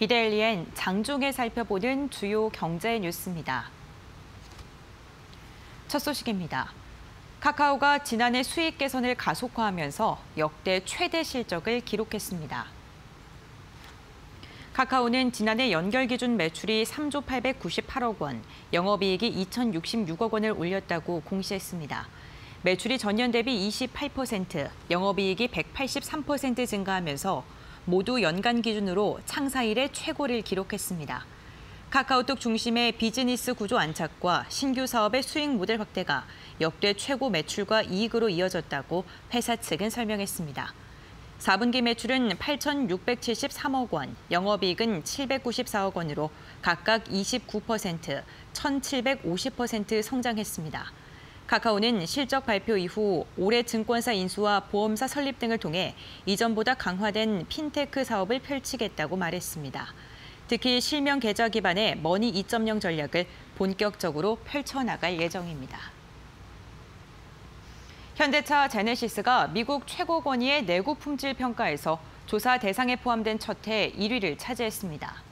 이데일리엔 장중에 살펴보는 주요 경제 뉴스입니다. 첫 소식입니다. 카카오가 지난해 수익 개선을 가속화하면서 역대 최대 실적을 기록했습니다. 카카오는 지난해 연결 기준 매출이 3조 898억 원, 영업이익이 2,066억 원을 올렸다고 공시했습니다. 매출이 전년 대비 28%, 영업이익이 183% 증가하면서 모두 연간 기준으로 창사 이래 최고를 기록했습니다. 카카오톡 중심의 비즈니스 구조 안착과 신규 사업의 수익 모델 확대가 역대 최고 매출과 이익으로 이어졌다고 회사 측은 설명했습니다. 4분기 매출은 8,673억 원, 영업이익은 794억 원으로 각각 29%, 1,750% 성장했습니다. 카카오는 실적 발표 이후 올해 증권사 인수와 보험사 설립 등을 통해 이전보다 강화된 핀테크 사업을 펼치겠다고 말했습니다. 특히 실명 계좌 기반의 머니 2.0 전략을 본격적으로 펼쳐나갈 예정입니다. 현대차 제네시스가 미국 최고 권위의 내구 품질 평가에서 조사 대상에 포함된 첫 해 1위를 차지했습니다.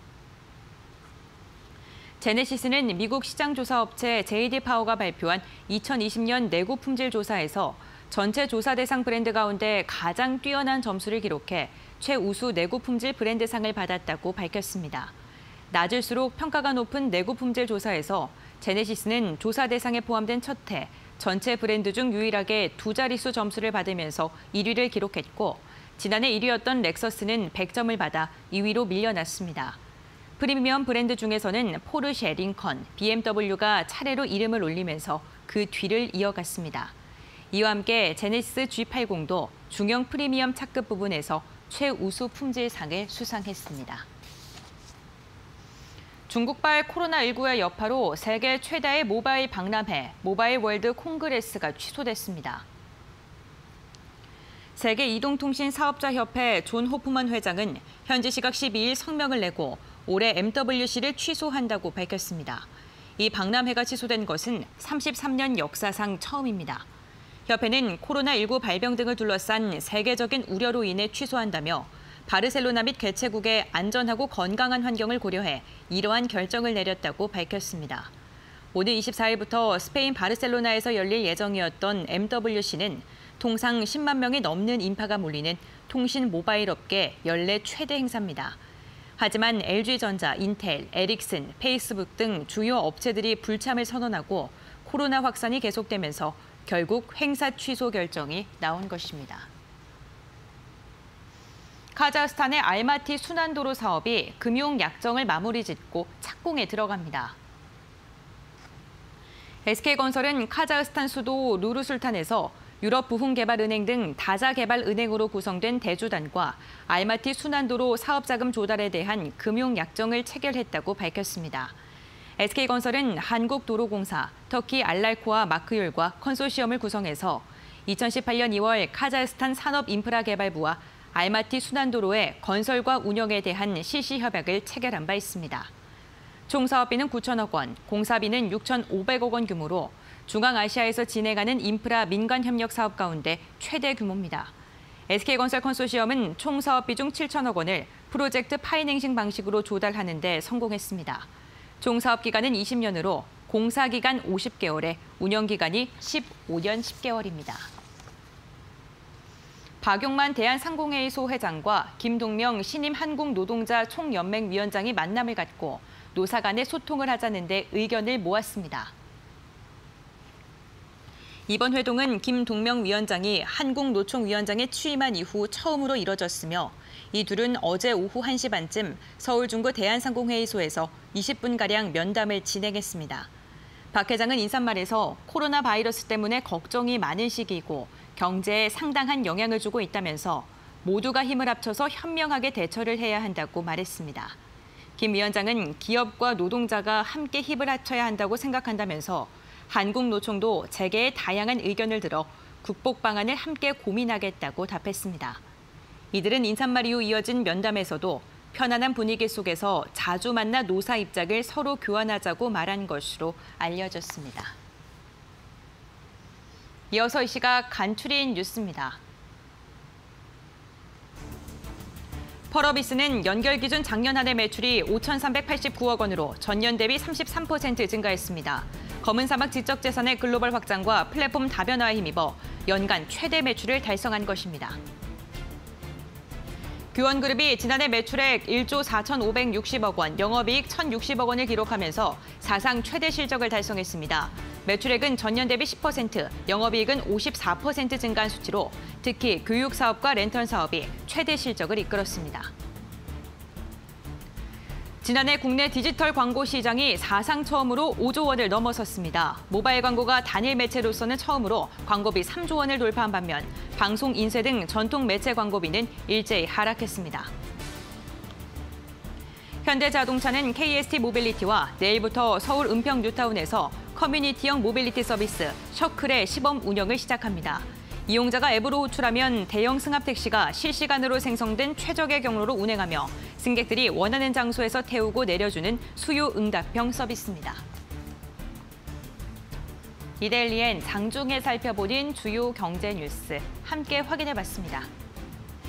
제네시스는 미국 시장조사업체 JD 파워가 발표한 2020년 내구 품질 조사에서 전체 조사 대상 브랜드 가운데 가장 뛰어난 점수를 기록해 최우수 내구 품질 브랜드상을 받았다고 밝혔습니다. 낮을수록 평가가 높은 내구 품질 조사에서 제네시스는 조사 대상에 포함된 첫 해 전체 브랜드 중 유일하게 두 자릿수 점수를 받으면서 1위를 기록했고 지난해 1위였던 렉서스는 100점을 받아 2위로 밀려났습니다. 프리미엄 브랜드 중에서는 포르쉐, 링컨, BMW가 차례로 이름을 올리면서 그 뒤를 이어갔습니다. 이와 함께 제네시스 G80도 중형 프리미엄 차급 부분에서 최우수 품질상을 수상했습니다. 중국발 코로나19의 여파로 세계 최다의 모바일 박람회, 모바일 월드 콩그레스가 취소됐습니다. 세계 이동통신 사업자협회 존 호프먼 회장은 현지 시각 12일 성명을 내고 올해 MWC를 취소한다고 밝혔습니다. 이 박람회가 취소된 것은 33년 역사상 처음입니다. 협회는 코로나19 발병 등을 둘러싼 세계적인 우려로 인해 취소한다며 바르셀로나 및 개최국의 안전하고 건강한 환경을 고려해 이러한 결정을 내렸다고 밝혔습니다. 오늘 24일부터 스페인 바르셀로나에서 열릴 예정이었던 MWC는 통상 10만 명이 넘는 인파가 몰리는 통신 모바일 업계 연례 최대 행사입니다. 하지만 LG전자, 인텔, 에릭슨, 페이스북 등 주요 업체들이 불참을 선언하고 코로나 확산이 계속되면서 결국 행사 취소 결정이 나온 것입니다. 카자흐스탄의 알마티 순환도로 사업이 금융 약정을 마무리 짓고 착공에 들어갑니다. SK건설은 카자흐스탄 수도 누르술탄에서 유럽부흥개발은행 등 다자개발은행으로 구성된 대주단과 알마티 순환도로 사업자금 조달에 대한 금융약정을 체결했다고 밝혔습니다. SK건설은 한국도로공사, 터키 알랄코아 마크율과 컨소시엄을 구성해서 2018년 2월 카자흐스탄 산업인프라개발부와 알마티 순환도로의 건설과 운영에 대한 실시협약을 체결한 바 있습니다. 총 사업비는 9천억 원, 공사비는 6,500억 원 규모로 중앙아시아에서 진행하는 인프라 민간 협력 사업 가운데 최대 규모입니다. SK건설 컨소시엄은 총 사업비 중 7천억 원을 프로젝트 파이낸싱 방식으로 조달하는 데 성공했습니다. 총 사업 기간은 20년으로 공사 기간 50개월에 운영 기간이 15년 10개월입니다. 박용만 대한상공회의소 회장과 김동명 신임 한국노동자 총연맹위원장이 만남을 갖고 노사 간의 소통을 하자는 데 의견을 모았습니다. 이번 회동은 김동명 위원장이 한국노총위원장에 취임한 이후 처음으로 이뤄졌으며 이 둘은 어제 오후 1시 반쯤 서울 중구 대한상공회의소에서 20분가량 면담을 진행했습니다. 박 회장은 인사말에서 코로나 바이러스 때문에 걱정이 많은 시기이고 경제에 상당한 영향을 주고 있다면서 모두가 힘을 합쳐서 현명하게 대처를 해야 한다고 말했습니다. 김 위원장은 기업과 노동자가 함께 힘을 합쳐야 한다고 생각한다면서 한국노총도 재계의 다양한 의견을 들어 극복 방안을 함께 고민하겠다고 답했습니다. 이들은 인사말 이후 이어진 면담에서도 편안한 분위기 속에서 자주 만나 노사 입장을 서로 교환하자고 말한 것으로 알려졌습니다. 이어서 이 시각 간추린 뉴스입니다. 펄어비스는 연결 기준 작년 한 해 매출이 5,389억 원으로 전년 대비 33% 증가했습니다. 검은 사막 지적 재산의 글로벌 확장과 플랫폼 다변화에 힘입어 연간 최대 매출을 달성한 것입니다. 규원그룹이 지난해 매출액 1조 4,560억 원, 영업이익 1,060억 원을 기록하면서 사상 최대 실적을 달성했습니다. 매출액은 전년 대비 10%, 영업이익은 54% 증가한 수치로 특히 교육 사업과 랜턴 사업이 최대 실적을 이끌었습니다. 지난해 국내 디지털 광고 시장이 사상 처음으로 5조 원을 넘어섰습니다. 모바일 광고가 단일 매체로서는 처음으로 광고비 3조 원을 돌파한 반면 방송, 인쇄 등 전통 매체 광고비는 일제히 하락했습니다. 현대자동차는 KST 모빌리티와 내일부터 서울 은평 뉴타운에서 커뮤니티형 모빌리티 서비스 셔클의 시범 운영을 시작합니다. 이용자가 앱으로 호출하면 대형 승합 택시가 실시간으로 생성된 최적의 경로로 운행하며 승객들이 원하는 장소에서 태우고 내려주는 수요 응답형 서비스입니다. 이데일리엔 장중에 살펴보는 주요 경제 뉴스 함께 확인해봤습니다.